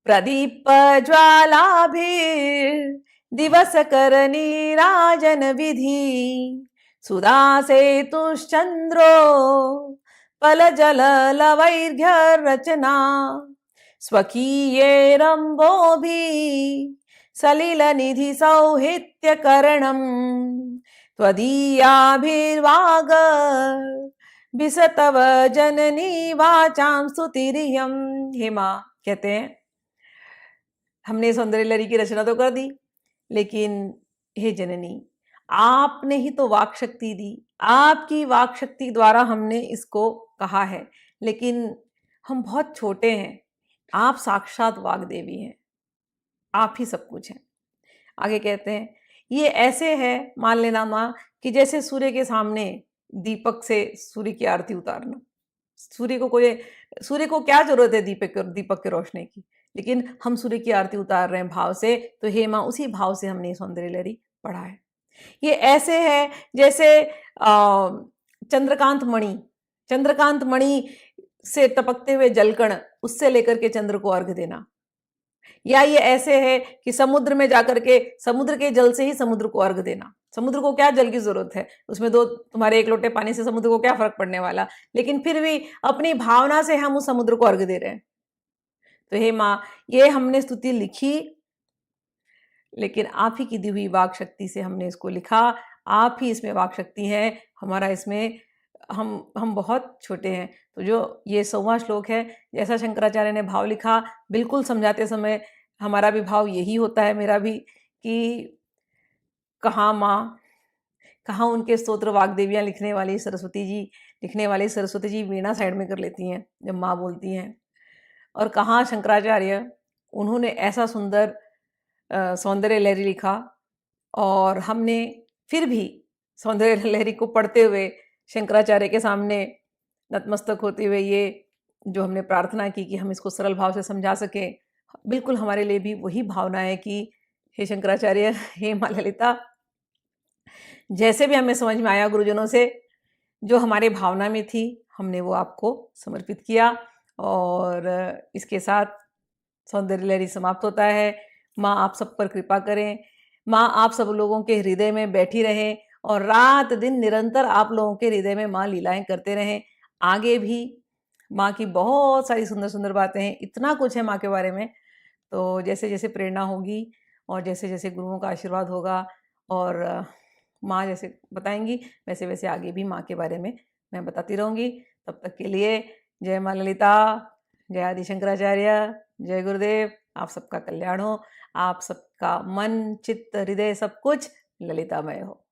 प्रदीप ज्वालाभिर्दिवस कर नीराजन विधि सुधा सेतुश्चंद्रो पल जल लवैर्घ्य रचना स्वकीयेरम्भोभि सलिल निधि सौहित्य करणम त्वदीयाभिर्वाग बिसतव जननी वाचाम स्तुतिरियम। हे माँ, कहते हैं हमने सौंदर्य लहरी की रचना तो कर दी, लेकिन हे जननी, आपने ही तो वाक शक्ति दी, आपकी वाक शक्ति द्वारा हमने इसको कहा है, लेकिन हम बहुत छोटे हैं, आप साक्षात वाग देवी हैं, आप ही सब कुछ हैं। आगे कहते हैं ये ऐसे है, मान लेना माँ, कि जैसे सूर्य के सामने दीपक से सूर्य की आरती उतारना। सूर्य को क्या जरूरत है दीपक के रोशनी की, लेकिन हम सूर्य की आरती उतार रहे हैं भाव से, तो हे माँ उसी भाव से हमने सौंदर्य लहरी पढ़ा है। ये ऐसे है जैसे चंद्रकांत मणि से टपकते हुए जलकण, उससे लेकर के चंद्र को अर्घ देना। या ये ऐसे है कि समुद्र में जाकर के समुद्र के जल से ही समुद्र को अर्घ देना। समुद्र को क्या जल की जरूरत है, उसमें तुम्हारे एक लोटे पानी से समुद्र को क्या फर्क पड़ने वाला, लेकिन फिर भी अपनी भावना से हम उस समुद्र को अर्घ दे रहे हैं। तो हे माँ, ये हमने स्तुति लिखी, लेकिन आप ही की दी हुई वाक शक्ति से हमने इसको लिखा। आप ही इसमें वाक शक्ति है, हमारा इसमें हम बहुत छोटे हैं। तो जो ये 100वां श्लोक है, जैसा शंकराचार्य ने भाव लिखा, बिल्कुल समझाते समय हमारा भी भाव यही होता है, मेरा भी, कि कहाँ माँ, कहाँ उनके स्तोत्र वाग्देवियाँ लिखने वाली सरस्वती जी वीणा साइड में कर लेती हैं जब माँ बोलती हैं, और कहाँ शंकराचार्य, उन्होंने ऐसा सुंदर सौंदर्य लहरी लिखा, और हमने फिर भी सौंदर्य लहरी को पढ़ते हुए शंकराचार्य के सामने नतमस्तक होते हुए ये जो हमने प्रार्थना की कि हम इसको सरल भाव से समझा सकें, बिल्कुल हमारे लिए भी वही भावना है कि हे शंकराचार्य, हे माँ ललिता, जैसे भी हमें समझ में आया गुरुजनों से, जो हमारे भावना में थी, हमने वो आपको समर्पित किया। और इसके साथ सौंदर्य लहरी समाप्त होता है। माँ आप सब पर कृपा करें, माँ आप सब लोगों के हृदय में बैठी रहें, और रात दिन निरंतर आप लोगों के हृदय में माँ लीलाएं करते रहें। आगे भी माँ की बहुत सारी सुंदर सुंदर बातें हैं, इतना कुछ है माँ के बारे में। तो जैसे जैसे प्रेरणा होगी और जैसे जैसे गुरुओं का आशीर्वाद होगा और माँ जैसे बताएंगी, वैसे वैसे आगे भी माँ के बारे में मैं बताती रहूँगी। तब तक के लिए जय माँ ललिता, जय आदि शंकराचार्य, जय गुरुदेव। आप सबका कल्याण हो, आप सबका मन, चित्त, हृदय सब कुछ ललितामय हो।